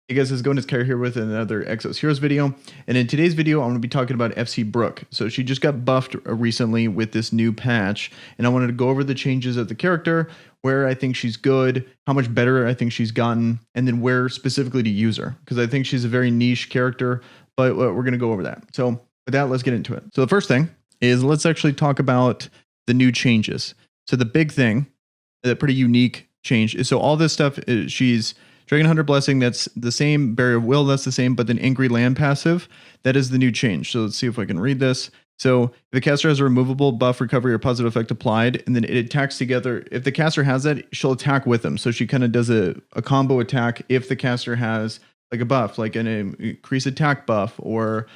Hey guys, how's it going? It's Kyrie here with another Exos Heroes video. And in today's video, I'm going to be talking about FC Brook. So she just got buffed recently with this new patch, and I wanted to go over the changes of the character, where I think she's good, how much better I think she's gotten, and then where specifically to use her, because I think she's a very niche character, but we're going to go over that. So with that, let's get into it. So the first thing is let's actually talk about the new changes. So the big thing, the pretty unique change is, so all this stuff is she's Dragon Hunter Blessing, that's the same. Barrier of Will, that's the same. But then Angry Land passive, that is the new change. So let's see if I can read this. So if the caster has a removable buff, recovery, or positive effect applied, and then it attacks together. If the caster has that, she'll attack with them. So she kind of does a combo attack if the caster has like a buff, like an increased attack buff, or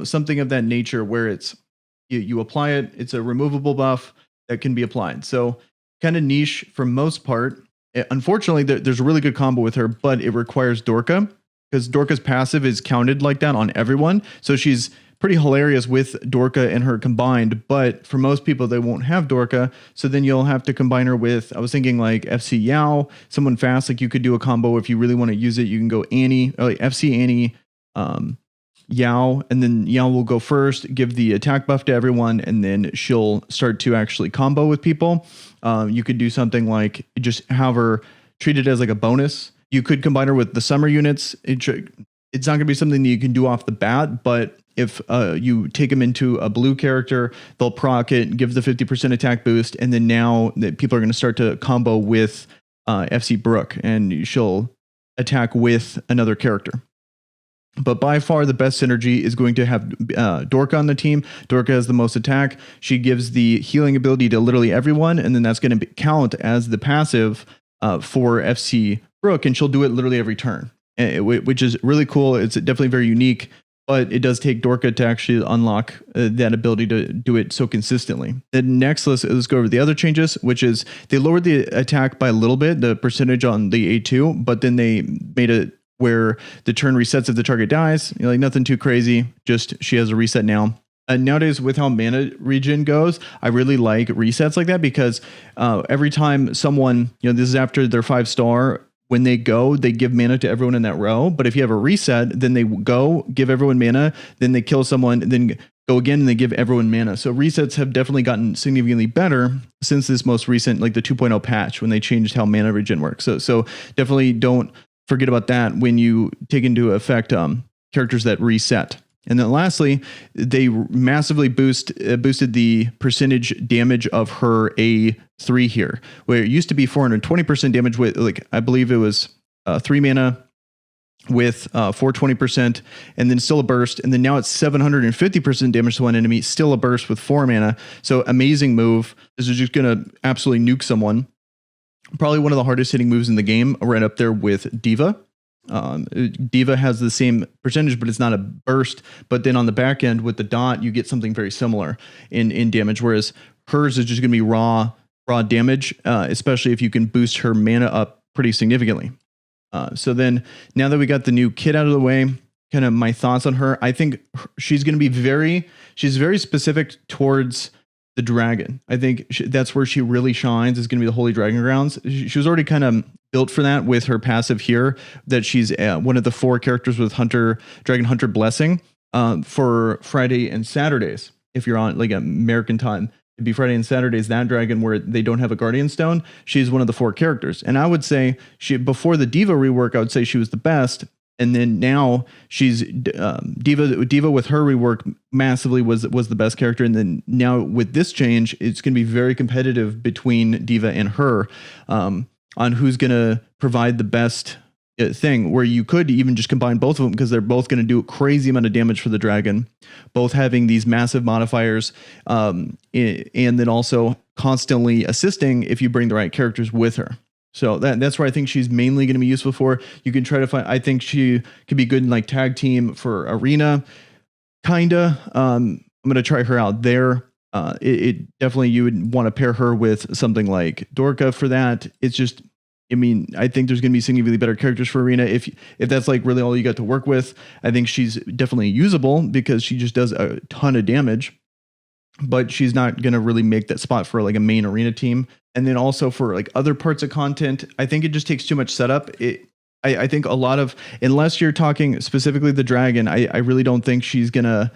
something of that nature, where it's you apply it. It's a removable buff that can be applied. So kind of niche for most part. Unfortunately, there's a really good combo with her, but it requires Dorka, because Dorka's passive is counted like that on everyone. So she's pretty hilarious with Dorka and her combined, but for most people, they won't have Dorka. So then you'll have to combine her with, I was thinking like FC Yao, someone fast. Like you could do a combo if you really want to use it. You can go Annie, or like FC Annie, Yao, and then Yao will go first, give the attack buff to everyone, and then she'll start to actually combo with people. You could do something like just have her treated as like a bonus. You could combine her with the summer units. It's not going to be something that you can do off the bat, but if you take them into a blue character, they'll proc it, give the 50% attack boost, and then now that people are going to start to combo with FC Brook, and she'll attack with another character. But by far the best synergy is going to have Dorka on the team. Dorka has the most attack. She gives the healing ability to literally everyone, and then that's going to count as the passive for FC Brook, and she'll do it literally every turn, which is really cool. It's definitely very unique, but it does take Dorka to actually unlock that ability to do it so consistently. Then next, let's go over the other changes, which is they lowered the attack by a little bit, the percentage on the A2, but then they made it where the turn resets if the target dies. Like nothing too crazy, just she has a reset now. Nowadays, with how mana regen goes, I really like resets like that, because every time someone, this is after their 5-star, when they go, they give mana to everyone in that row. But if you have a reset, then they go, give everyone mana, then they kill someone, then go again, and they give everyone mana. So resets have definitely gotten significantly better since this most recent, like the 2.0 patch, when they changed how mana regen works. So definitely don't forget about that when you take into effect characters that reset. And then lastly, they massively boosted the percentage damage of her A3 here, where it used to be 420% damage with, like, I believe it was 3 mana with 420%, and then still a burst. And then now it's 750% damage to one enemy, still a burst with 4 mana. So amazing move. This is just going to absolutely nuke someone. Probably one of the hardest hitting moves in the game, right up there with Diva. Diva has the same percentage, but it's not a burst. But then on the back end with the dot, you get something very similar in damage, whereas hers is just going to be raw damage, especially if you can boost her mana up pretty significantly. So then now that we got the new kit out of the way, kind of my thoughts on her, I think she's going to be she's very specific towards the dragon. I think that's where she really shines, is going to be the Holy Dragon Grounds. She was already kind of built for that with her passive here, that she's one of the 4 characters with Dragon Hunter Blessing for Friday and Saturdays. If you're on like American time, it'd be Friday and Saturdays, that dragon where they don't have a Guardian Stone. She's one of the 4 characters. And I would say before the Diva rework, I would say she was the best. And then now she's Diva with her rework massively was the best character. And then now with this change, it's going to be very competitive between Diva and her on who's going to provide the best thing, where you could even just combine both of them, because they're both going to do a crazy amount of damage for the dragon, both having these massive modifiers, and then also constantly assisting if you bring the right characters with her. So that's where I think she's mainly going to be useful for. You can try to find, I think she could be good in like tag team for arena, kinda. I'm going to try her out there. It definitely, you would want to pair her with something like Dorka for that. It's just, I mean, I think there's going to be significantly better characters for arena. If that's like really all you got to work with, I think she's definitely usable, because she just does a ton of damage. But she's not going to really make that spot for like a main arena team. And then also for like other parts of content, I think it just takes too much setup. I think a lot of, unless you're talking specifically the dragon, I really don't think she's gonna.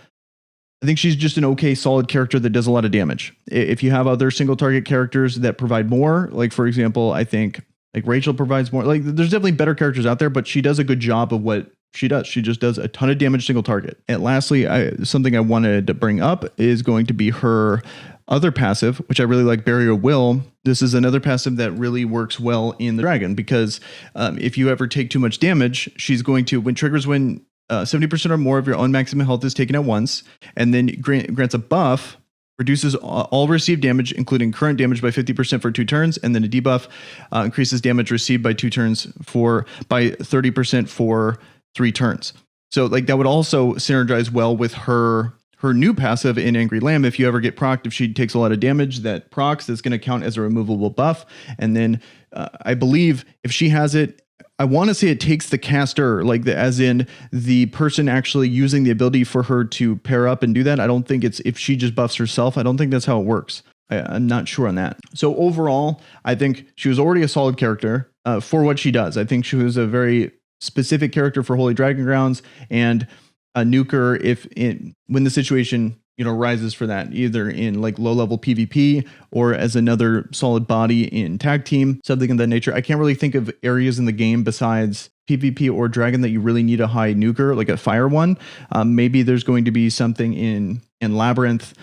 I think she's just an okay, solid character that does a lot of damage. If you have other single target characters that provide more, like for example, I think like Rachel provides more. Like there's definitely better characters out there, but she does a good job of what she does. She just does a ton of damage single target. And lastly, something I wanted to bring up is going to be her other passive, which I really like, Barrier of Will. This is another passive that really works well in the dragon because if you ever take too much damage, she's going to, when 70% or more of your own maximum health is taken at once, and then grants a buff, reduces all received damage, including current damage, by 50% for 2 turns, and then a debuff increases damage received by 2 turns by 30% for 3 turns. So like that would also synergize well with her new passive in Angry Lamb. If you ever get procced, if she takes a lot of damage, that procs is going to count as a removable buff. And then I believe if she has it, I want to say it takes the caster, like as in the person actually using the ability for her to pair up and do that. I don't think it's if she just buffs herself. I don't think that's how it works. I'm not sure on that. So overall, I think she was already a solid character for what she does. I think she was a very specific character for Holy Dragon Grounds and a nuker when the situation rises for that, either in like low level PvP or as another solid body in tag team, something of that nature. I can't really think of areas in the game besides PvP or dragon that you really need a high nuker, like a fire one. Maybe there's going to be something in Labyrinth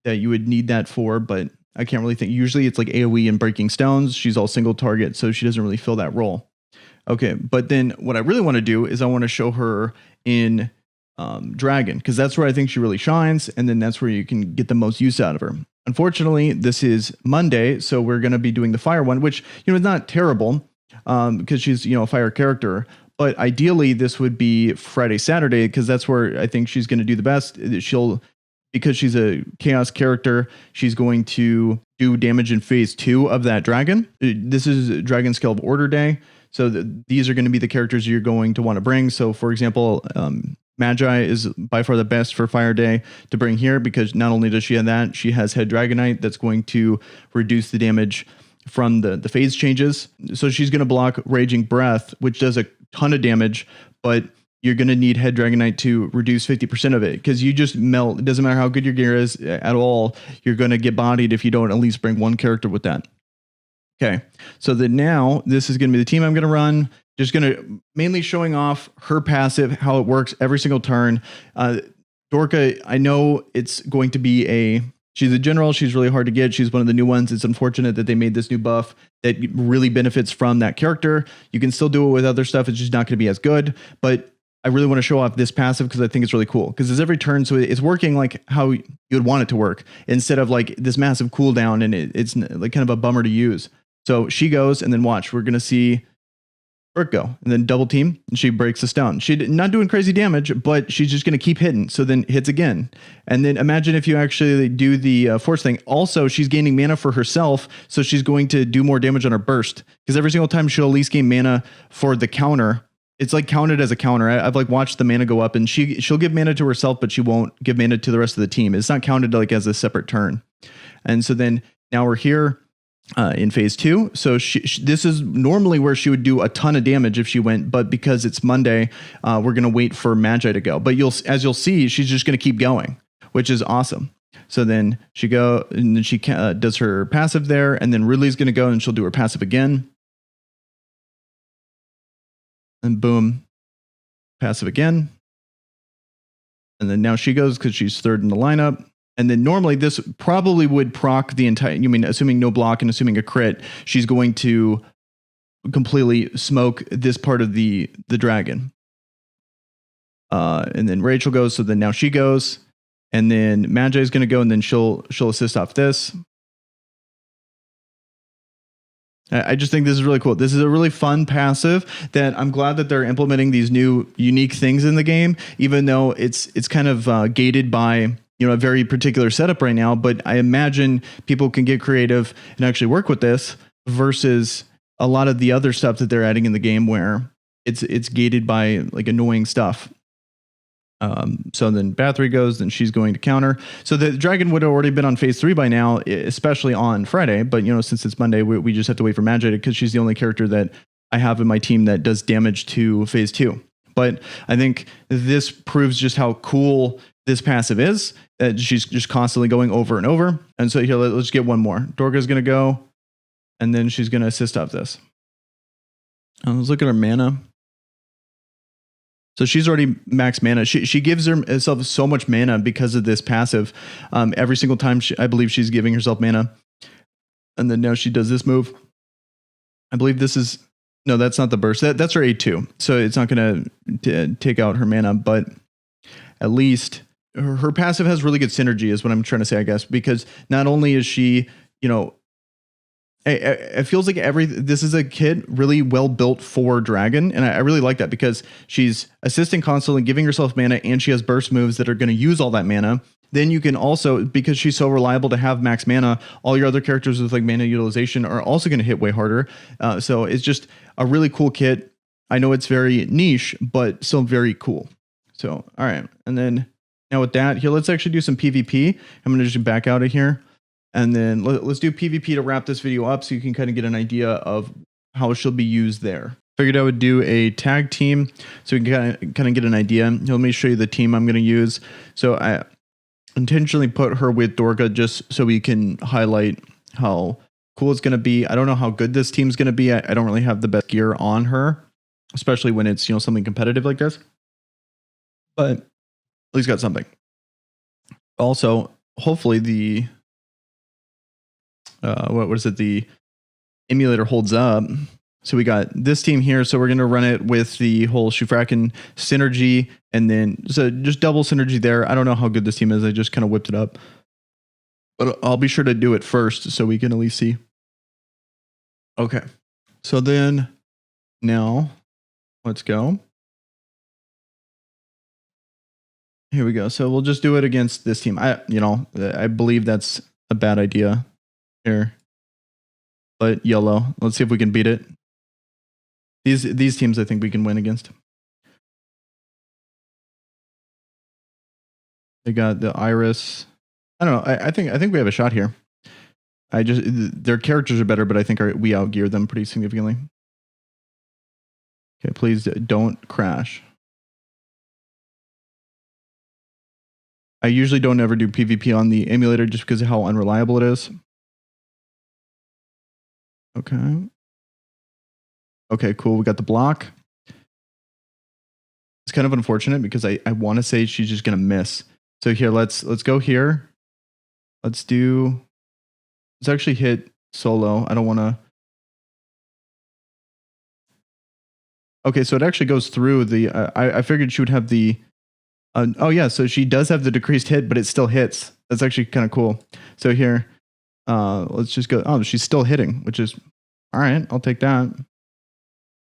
that you would need that for, but I can't really think. Usually it's like AoE and breaking stones. She's all single target, so she doesn't really fill that role. Okay, but then what I really want to do is I want to show her in dragon, because that's where I think she really shines, and then that's where you can get the most use out of her. Unfortunately, this is Monday, so we're going to be doing the fire one, which is not terrible because she's a fire character. But ideally, this would be Friday, Saturday, because that's where I think she's going to do the best. Because she's a chaos character, she's going to do damage in phase 2 of that dragon. This is Dragon Scale of Order Day, so these are going to be the characters you're going to want to bring. So, for example, Magi is by far the best for Fire Day to bring here, because not only does she have that, she has Head Dragonite that's going to reduce the damage from the phase changes. So she's going to block Raging Breath, which does a ton of damage, but you're going to need Head Dragonite to reduce 50% of it, because you just melt. It doesn't matter how good your gear is at all. You're going to get bodied if you don't at least bring one character with that. Okay, so then now this is going to be the team I'm going to run. Just going to mainly showing off her passive, how it works every single turn. Dorka, I know it's going to be she's a general. She's really hard to get. She's one of the new ones. It's unfortunate that they made this new buff that really benefits from that character. You can still do it with other stuff. It's just not going to be as good. But I really want to show off this passive because I think it's really cool. Because it's every turn, so it's working like how you would want it to work, instead of like this massive cooldown, and it's like kind of a bummer to use. So she goes, and then watch. We're going to see Brook go, and then double team, and she breaks the stone. She's not doing crazy damage, but she's just going to keep hitting. So then hits again. And then imagine if you actually do the force thing. Also, she's gaining mana for herself, so she's going to do more damage on her burst, because every single time she'll at least gain mana for the counter. It's like counted as a counter. I've like watched the mana go up, and she'll give mana to herself, but she won't give mana to the rest of the team. It's not counted like as a separate turn. And so then now we're here in phase 2. So this is normally where she would do a ton of damage if she went, but because it's Monday, we're going to wait for Magi to go. But as you'll see, she's just going to keep going, which is awesome. So then she does her passive there, and then Ridley's going to go, and she'll do her passive again. And boom, passive again. And then now she goes because she's third in the lineup. And then normally this probably would proc the entire, assuming no block and assuming a crit, she's going to completely smoke this part of the dragon. And then Rachel goes, so then now she goes. And then Magi is going to go, and then she'll assist off this. I just think this is really cool. This is a really fun passive that I'm glad that they're implementing these new unique things in the game, even though it's kind of gated by a very particular setup right now. But I imagine people can get creative and actually work with this versus a lot of the other stuff that they're adding in the game where it's gated by like annoying stuff. So then Bathory goes, then she's going to counter. So the dragon would have already been on phase 3 by now, especially on Friday. But since it's Monday, we just have to wait for Magi because she's the only character that I have in my team that does damage to phase 2. But I think this proves just how cool this passive is. She's just constantly going over and over. And so here, let's get one more. Dorga's going to go, and then she's going to assist off this. Let's look at her mana. So she's already max mana. She gives herself so much mana because of this passive. Every single time I believe she's giving herself mana. And then now she does this move. I believe this is... No, that's not the burst. That's her A2. So it's not going to take out her mana, but at least her passive has really good synergy is what I'm trying to say, I guess, because not only is she, you know, it feels like this is a kid really well built for dragon. And I really like that because she's assisting constantly, giving herself mana, and she has burst moves that are going to use all that mana. Then you can also, because she's so reliable to have max mana, all your other characters with like mana utilization are also going to hit way harder. So it's just a really cool kit. I know it's very niche, but still very cool. So, all right. And then now with that here, let's actually do some PvP. I'm going to just back out of here. And then let's do PvP to wrap this video up so you can kind of get an idea of how she'll be used there. Figured I would do a tag team so we can kind of get an idea. Let me show you the team I'm going to use. So I intentionally put her with Dorga just so we can highlight how cool it's going to be. I don't know how good this team's going to be. I don't really have the best gear on her, especially when it's, you know, something competitive like this. But at least got something. Also, hopefully the... what is it? The emulator holds up. So we got this team here. So we're going to run it with the whole Shufraken synergy, and then so just double synergy there. I don't know how good this team is. I just kind of whipped it up, but I'll be sure to do it first so we can at least see. Okay. So then now let's go. Here we go. So we'll just do it against this team. I believe that's a bad idea. Here, but yellow. Let's see if we can beat it. These teams I think we can win against. They got the Iris. I don't know. I think we have a shot here. Their characters are better, but I think we outgear them pretty significantly. Okay, please don't crash. I usually don't ever do PvP on the emulator just because of how unreliable it is. Okay. Okay, cool. We got the block. It's kind of unfortunate because I want to say she's just going to miss. So here, let's go here. Let's actually hit solo. I don't want to. Okay, so it actually goes through the, I figured she would have the, oh yeah, so she does have the decreased hit, but it still hits. That's actually kind of cool. So here, let's just go. Oh, she's still hitting, which is all right. I'll take that.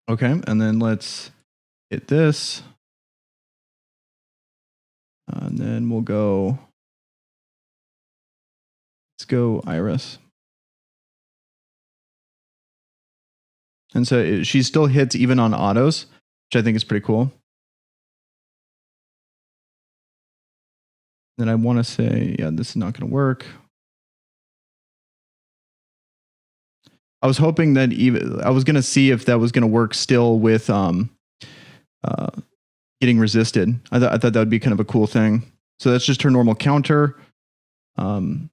Okay, and then let's hit this. And then we'll go. Let's go Iris. And so she still hits even on autos, which I think is pretty cool. Then I want to say, yeah, this is not going to work. I was hoping that I was going to see if that was going to work still with getting resisted. I thought that would be kind of a cool thing. So that's just her normal counter. And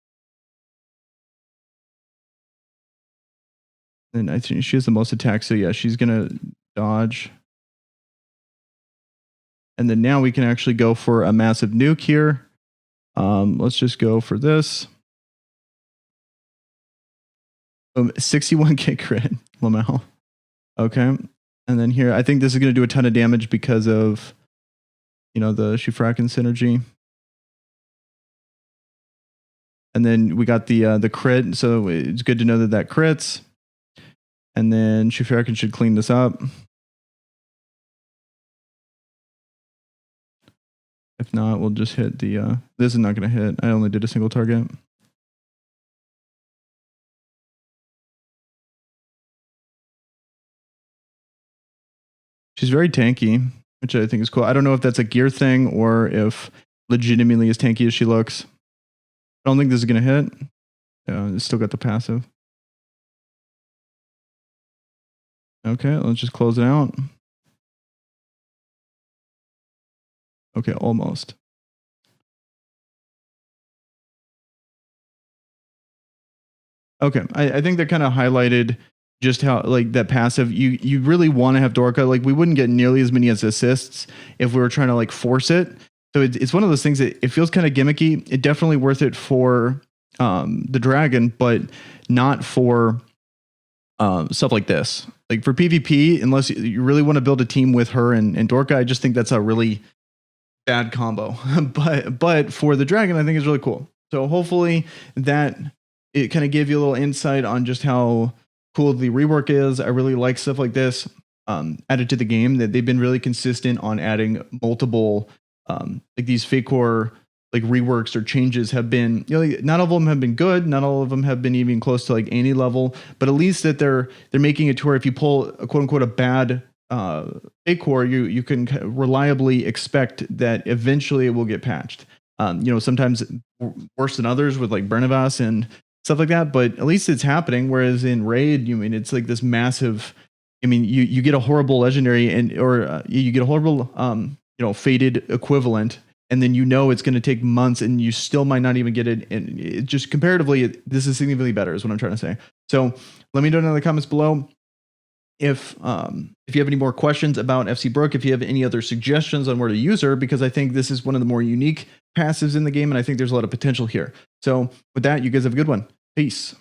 I think she has the most attacks. So yeah, she's going to dodge. And then now we can actually go for a massive nuke here. Let's just go for this. 61k crit, Lamau. Okay. And then here, I think this is going to do a ton of damage because of, you know, the Shufraken synergy. And then we got the crit. So it's good to know that crits. And then Shufraken should clean this up. If not, we'll just hit the, this is not going to hit. I only did a single target. She's very tanky, which I think is cool. I don't know if that's a gear thing or if legitimately as tanky as she looks. I don't think this is going to hit. Yeah, it's still got the passive. Okay, let's just close it out. Okay, almost. Okay, I think that kind of highlighted just how like that passive you really want to have Dorka. Like we wouldn't get nearly as many as assists if we were trying to like force it. So it's one of those things that it feels kind of gimmicky. It definitely worth it for the dragon, but not for stuff like this. Like for PvP, unless you really want to build a team with her and Dorka, I just think that's a really bad combo. but for the dragon, I think it's really cool. So hopefully that it kind of gave you a little insight on just how cool the rework is. I really like stuff like this added to the game. That they've been really consistent on adding multiple like these fake core like reworks or changes have been, you know, like, not all of them have been good, not all of them have been even close to like any level, but at least that they're making it to where if you pull a quote unquote a bad fake core, you can reliably expect that eventually it will get patched. You know, sometimes worse than others with like Bernavas and stuff like that, but at least it's happening. Whereas in Raid, you mean it's like this massive. I mean, you get a horrible legendary or you get a horrible you know, faded equivalent, and then you know it's going to take months, and you still might not even get it. And it just comparatively, this is significantly better, is what I'm trying to say. So let me know in the comments below if you have any more questions about FC Brook, if you have any other suggestions on where to use her, because I think this is one of the more unique passives in the game, and I think there's a lot of potential here. So with that, you guys have a good one. Peace.